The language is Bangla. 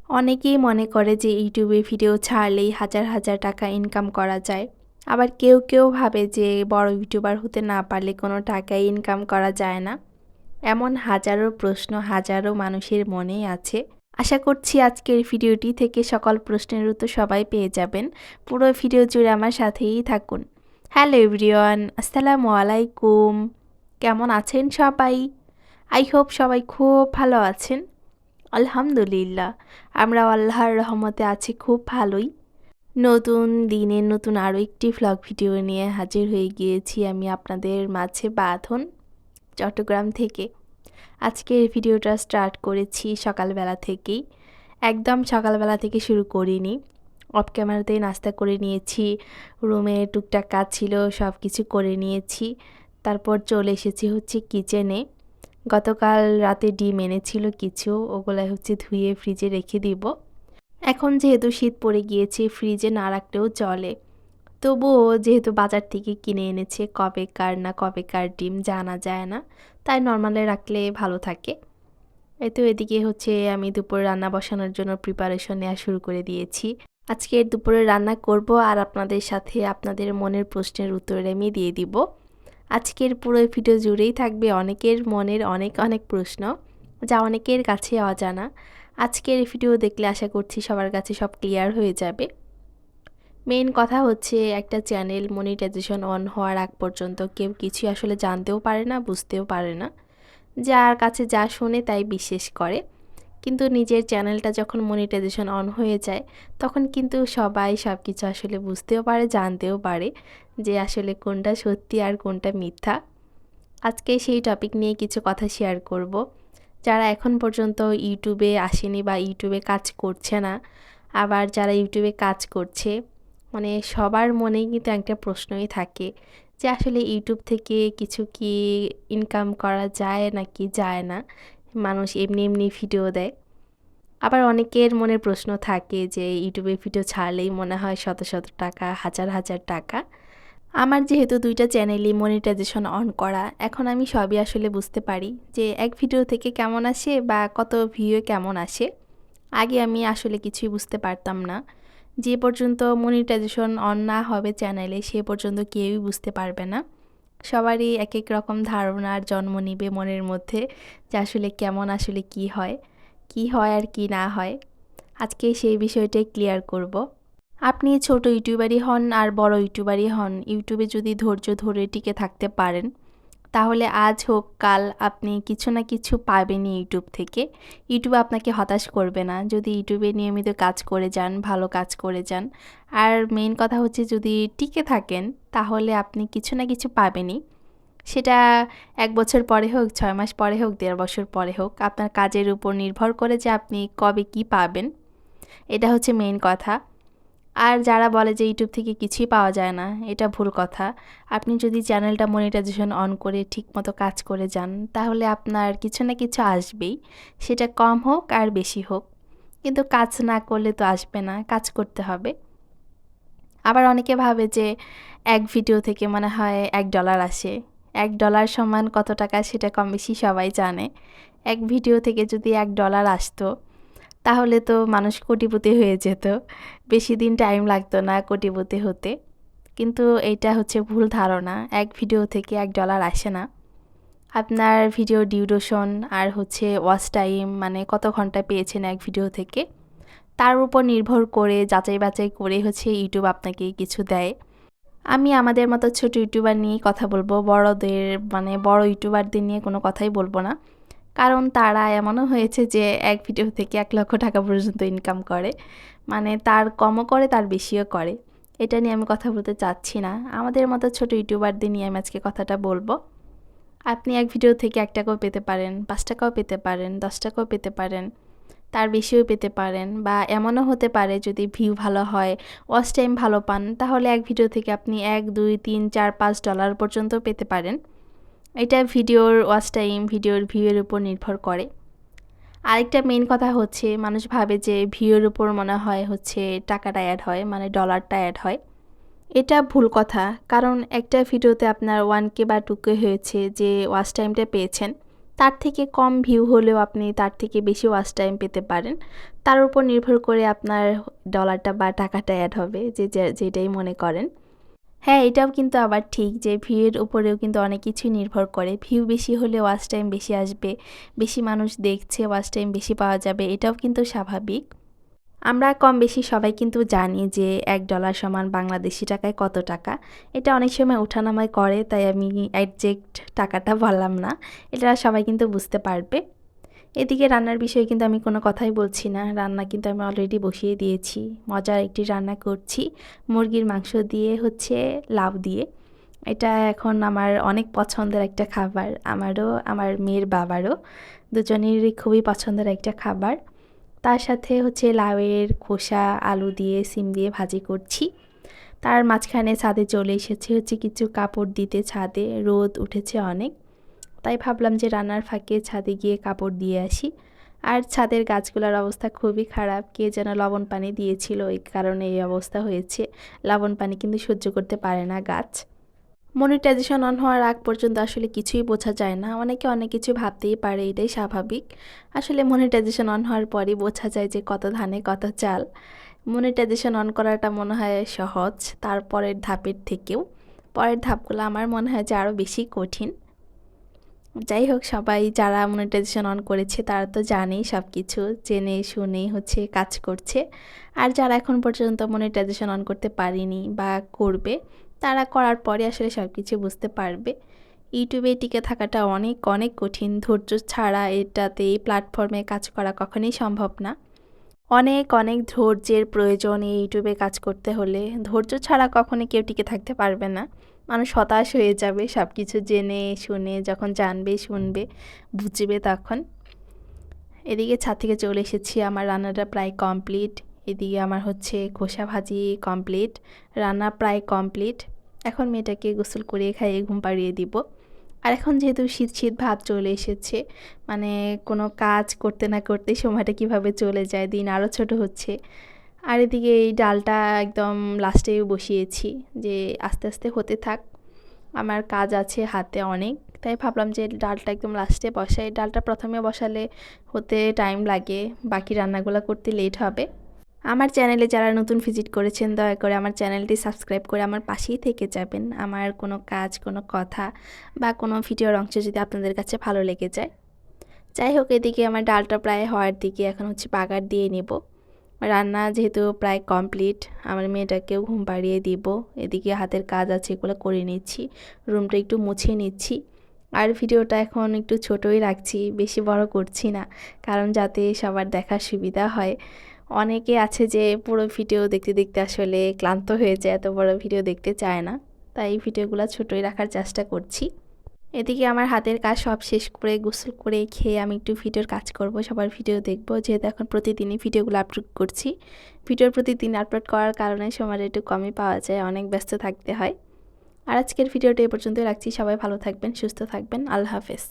অনেকেই মনে করে যে ইউটিউবে ভিডিও ছাড়লেই হাজার হাজার টাকা ইনকাম করা যায়। আবার কেউ কেউ ভাবে যে বড় ইউটিউবার হতে না পারলে কোনো টাকাই ইনকাম করা যায় না। এমন হাজারো প্রশ্ন হাজারো মানুষের মনেই আছে। আশা করছি আজকের ভিডিওটি থেকে সকল প্রশ্নের উত্তর সবাই পেয়ে যাবেন। পুরো ভিডিও জুড়ে আমার সাথেই থাকুন। হ্যালো এভরিওয়ান, আসসালামু আলাইকুম। কেমন আছেন সবাই? আই হোপ সবাই খুব ভালো আছেন। আলহামদুলিল্লাহ, আমরাও আল্লাহর রহমতে আছি খুব ভালোই। নতুন দিনের নতুন আরও একটি ভ্লগ ভিডিও নিয়ে হাজির হয়ে গিয়েছি আমি আপনাদের মাঝে বাঁধন, চট্টগ্রাম থেকে। আজকের ভিডিওটা স্টার্ট করেছি সকালবেলা থেকেই। একদম সকালবেলা থেকে শুরু করিনি, অফ ক্যামেরাতেই নাস্তা করে নিয়েছি, রুমে টুকটাক কাজ ছিল সব কিছু করে নিয়েছি। তারপর চলে এসেছি হচ্ছে কিচেনে। গতকাল রাতে ডিম এনেছিল কিছু, ওগুলাই হচ্ছে ধুয়ে ফ্রিজে রেখে দিব। এখন যেহেতু শীত পড়ে গিয়েছে ফ্রিজে না রাখলেও চলে, তবুও যেহেতু বাজার থেকে কিনে এনেছে কবেকার না কবেকার ডিম জানা যায় না, তাই নর্মালে রাখলে ভালো থাকে। এই তো এদিকে হচ্ছে আমি দুপুরে রান্না বসানোর জন্য প্রিপারেশন নেওয়া শুরু করে দিয়েছি। আজকে দুপুরে রান্না করব আর আপনাদের সাথে আপনাদের মনের প্রশ্নের উত্তর আমি দিয়ে দিব। আজকের পুরো ভিডিও জুড়েই থাকবে অনেকের মনের অনেক অনেক প্রশ্ন, যা অনেকের কাছে অজানা। আজকের ভিডিও দেখলে আশা করছি সবার কাছে সব ক্লিয়ার হয়ে যাবে। মেইন কথা হচ্ছে একটা চ্যানেল মনিটাইজেশন অন হওয়ার আগ পর্যন্ত কেউ কিছু আসলে জানতেও পারে না, বুঝতেও পারে না। যার কাছে যা শোনে তাই বিশ্বাস করে। কিন্তু নিজের চ্যানেলটা যখন মনিটাইজেশন অন হয়ে যায় তখন কিন্তু সবাই সব কিছু আসলে বুঝতেও পারে, জানতেও পারে যে আসলে কোনটা সত্যি আর কোনটা মিথ্যা। আজকে সেই টপিক নিয়ে কিছু কথা শেয়ার করব। যারা এখন পর্যন্ত ইউটিউবে আসেনি বা ইউটিউবে কাজ করছে না, আবার যারা ইউটিউবে কাজ করছে, মানে সবার মনেই কিন্তু একটা প্রশ্নই থাকে যে আসলে ইউটিউব থেকে কিছু কি ইনকাম করা যায় নাকি যায় না। মানুষ এমনি এমনি ভিডিও দেয়। আবার অনেকের মনে প্রশ্ন থাকে যে ইউটিউবে ভিডিও ছাড়লেই মনে হয় শত শত টাকা, হাজার হাজার টাকা। আমার যেহেতু দুইটা চ্যানেলই মনিটাইজেশন অন করা, এখন আমি সবই আসলে বুঝতে পারি যে এক ভিডিও থেকে কেমন আসে বা কত ভিউ কেমন আসে। আগে আমি আসলে কিছুই বুঝতে পারতাম না। যে পর্যন্ত মনিটাইজেশন অন না হবে চ্যানেলে সে পর্যন্ত কেউই বুঝতে পারবে না। সবারই এক এক রকম ধারণার জন্ম নিবে মনের মধ্যে যে আসলে কেমন, আসলে কি হয় আর কি না হয়। আজকে সেই বিষয়টাই ক্লিয়ার করব। আপনি ছোট ইউটিউবারই হন আর বড় ইউটিউবারই হন, ইউটিউবে যদি ধৈর্য ধরে টিকে থাকতে পারেন তাহলে আজ হোক কাল আপনি কিছু না কিছু পাবেনই ইউটিউব থেকে। ইউটিউব আপনাকে হতাশ করবে না যদি ইউটিউবে নিয়মিত কাজ করে যান, ভালো কাজ করে যান। আর মেইন কথা হচ্ছে যদি টিকে থাকেন তাহলে আপনি কিছু না কিছু পাবেনই। সেটা ১ বছর পরে হোক, ৬ মাস পরে হোক, ১.৫ বছর পরে হোক, আপনার কাজের উপর নির্ভর করে যে আপনি কবে কি পাবেন। এটা হচ্ছে মেইন কথা। আর যারা বলে যে ইউটিউব থেকে কিছুই পাওয়া যায় না, এটা ভুল কথা। আপনি যদি চ্যানেলটা মনিটাইজেশন অন করে ঠিকমতো কাজ করে যান তাহলে আপনার কিছু না কিছু আসবেই, সেটা কম হোক আর বেশি হোক। কিন্তু কাজ না করলে তো আসবে না, কাজ করতে হবে। আবার অনেকে ভাবে যে এক ভিডিও থেকে মনে হয় $1 আসে। $1 সমান কত টাকা সেটা কম বেশি সবাই জানে। এক ভিডিও থেকে যদি $1 আসতো তাহলে তো মানুষ কোটিপতি হয়ে যেত। বেশি দিন টাইম লাগতো না কোটিপতি হতে। কিন্তু এইটা হচ্ছে ভুল ধারণা। এক ভিডিও থেকে $1 আসে না। আপনার ভিডিও ডিউরেশন আর হচ্ছে ওয়াচ টাইম, মানে কত ঘন্টা পেয়েছেন এক ভিডিও থেকে, তার উপর নির্ভর করে যাচাই বাছাই করে হচ্ছে ইউটিউব আপনাকে কিছু দেয়। আমি আমাদের মতো ছোট ইউটিউবার নিয়েই কথা বলবো, বড়দের মানে বড় ইউটিউবারদের নিয়ে কোনো কথাই বলবো না। কারণ তারা এমনও হয়েছে যে এক ভিডিও থেকে $1,00,000 পর্যন্ত ইনকাম করে। মানে তার কমও করে তার বেশিও করে। এটা নিয়ে আমি কথা বলতে চাচ্ছি না। আমাদের মতো ছোট ইউটিউবারদের নিয়ে আমি আজকে কথাটা বলবো। আপনি এক ভিডিও থেকে $1 পেতে পারেন, $5 পেতে পারেন, $10 পেতে পারেন, তার বেশিও পেতে পারেন। বা এমনও হতে পারে যদি ভিউ ভালো হয়, ওয়াচ টাইম ভালো পান, তাহলে এক ভিডিও থেকে আপনি 1, 2, 3, 4, $5 পর্যন্ত পেতে পারেন। এটা ভিডিওর ওয়াচ টাইম, ভিডিওর ভিউয়ের উপর নির্ভর করে। আরেকটা মেইন কথা হচ্ছে মানুষ ভাবে যে ভিউয়ের উপর মনে হয় হচ্ছে টাকাটা অ্যাড হয়, মানে ডলারটা অ্যাড হয়। এটা ভুল কথা। কারণ একটা ভিডিওতে আপনার 1K বা 2K হয়েছে যে ওয়াচ টাইমটা পেয়েছেন, তার থেকে কম ভিউ হলেও আপনি তার থেকে বেশি ওয়াচ টাইম পেতে পারেন। তার উপর নির্ভর করে আপনার ডলারটা বা টাকাটা অ্যাড হবে, যেটাই মনে করেন। হ্যাঁ, এটাও কিন্তু আবার ঠিক যে ভিউয়ের উপরেও কিন্তু অনেক কিছুই নির্ভর করে। ভিউ বেশি হলে ওয়াচ টাইম বেশি আসবে, বেশি মানুষ দেখছে, ওয়াচ টাইম বেশি পাওয়া যাবে, এটাও কিন্তু স্বাভাবিক। আমরা কম বেশি সবাই কিন্তু জানি যে $1 সমান বাংলাদেশি টাকায় কত টাকা। এটা অনেক সময় ওঠানামায় করে, তাই আমি একজ্যাক্ট টাকাটা বললাম না। এটা সবাই কিন্তু বুঝতে পারবে। এদিকে রান্নার বিষয়ে কিন্তু আমি কোনো কথাই বলছি না। রান্না কিন্তু আমি অলরেডি বসিয়ে দিয়েছি। মজার একটি রান্না করছি। মুরগির মাংস দিয়ে হচ্ছে লাউ দিয়ে। এটা এখন আমার অনেক পছন্দের একটা খাবার। আমারও, আমার মেয়ের বাবারও। দুজনেরই খুবই পছন্দের একটা খাবার। তার সাথে হচ্ছে লাউয়ের খোসা, আলু দিয়ে, সিম দিয়ে ভাজি করছি। তার মাঝখানে ছাদে চলে এসেছি হচ্ছে কিছু কাপড় দিতে ছাদে। রোদ উঠেছে অনেক। তাই ভাবলাম যে রান্নার ফাঁকে ছাদে গিয়ে কাপড় দিয়ে আসি। আর ছাদের গাছগুলোর অবস্থা খুবই খারাপ। কে যেন লবণ পানি দিয়েছিল, এই কারণে এই অবস্থা হয়েছে। লবণ পানি কিন্তু সহ্য করতে পারে না গাছ। মনিটাইজেশন অন হওয়ার আগ পর্যন্ত আসলে কিছুই বোঝা যায় না। অনেকে অনেক কিছু ভাবতেই পারে, এটাই স্বাভাবিক। আসলে মনিটাইজেশন অন হওয়ার পরই বোঝা যায় যে কত ধানে কত চাল। মনিটাইজেশন অন করাটা মনে হয় সহজ তারপরের ধাপের থেকেও। পরের ধাপগুলো আমার মনে হয় যে আরও বেশি কঠিন। যাই হোক, সবাই যারা মনিটাইজেশন অন করেছে তারা তো জানেই সব কিছু, জেনে শুনেই হচ্ছে কাজ করছে। আর যারা এখন পর্যন্ত মনিটাইজেশন অন করতে পারেনি বা করবে, তারা করার পরে আসলে সব কিছু বুঝতে পারবে। ইউটিউবে টিকে থাকাটা অনেক অনেক কঠিন। ধৈর্য ছাড়া এটাতে, এই প্ল্যাটফর্মে কাজ করা কখনোই সম্ভব না। অনেক অনেক ধৈর্যের প্রয়োজন এই ইউটিউবে কাজ করতে হলে। ধৈর্য ছাড়া কখনো কেউ টিকে থাকতে পারবে না। মানুষ হতাশ হয়ে যাবে সব কিছু জেনে শুনে, যখন জানবে, শুনবে, বুঝবে তখন। এদিকে ছাদ থেকে চলে এসেছি, আমার রান্নাটা প্রায় কমপ্লিট। এদিকে আমার হচ্ছে খোসা ভাজি কমপ্লিট, রান্না প্রায় কমপ্লিট। এখন মেয়েটাকে গোসল করে খাইয়ে ঘুম পাড়িয়ে দিব। আর এখন যেহেতু শীত শীত ভাব চলে এসেছে, মানে কোনো কাজ করতে না করতে সময়টা কিভাবে চলে যায়, দিন আরও ছোট হচ্ছে। আর এদিকে এই ডালটা একদম লাস্টেও বসিয়েছি, যে আস্তে আস্তে হতে থাক, আমার কাজ আছে হাতে অনেক। তাই ভাবলাম যে ডালটা একদম লাস্টে বসাই। ডালটা প্রথমে বসালে হতে টাইম লাগে, বাকি রান্নাগুলো করতে লেট হবে। আমার চ্যানেলে যারা নতুন ভিজিট করেছেন, দয়া করে আমার চ্যানেলটি সাবস্ক্রাইব করে আমার পাশেই থেকে যাবেন। আমার কোনো কাজ, কোনো কথা বা কোনো ভিডিওর অংশ যদি আপনাদের কাছে ভালো লেগে যায়। যাই হোক, এদিকে আমার ডালটা প্রায় হওয়ার দিকে, এখন হচ্ছে বাগার দিয়ে নেব। রান্না যেহেতু প্রায় কমপ্লিট, আমার মেয়েটাকেও ঘুম পাড়িয়ে দিব। এদিকে হাতের কাজ আছে, এগুলো করে নিচ্ছি। রুমটা একটু মুছে নিচ্ছি। আর ভিডিওটা এখন একটু ছোটই রাখছি, বেশি বড় করছি না, কারণ যাতে সবার দেখার সুবিধা হয়। অনেকে আছে যে পুরো ভিডিও দেখতে দেখতে আসলে ক্লান্ত হয়ে যায়, এত বড় ভিডিও দেখতে চায় না। তাই ভিডিওগুলো ছোটই রাখার চেষ্টা করছি। এদিকে আমার হাতের কাজ সব শেষ করে গোসল করে খেয়ে আমি একটু ভিডিওর কাজ করব, সবার ভিডিও দেখব। যেহেতু এখন প্রতিদিনই ভিডিওগুলো আপলোড করছি, ভিডিওর প্রতিদিন আপলোড করার কারণে সময়টা একটু কমই পাওয়া যায়, অনেক ব্যস্ত থাকতে হয়। আর আজকের ভিডিওটা এ পর্যন্তই রাখছি। সবাই ভালো থাকবেন, সুস্থ থাকবেন। আল্লাহ হাফেজ।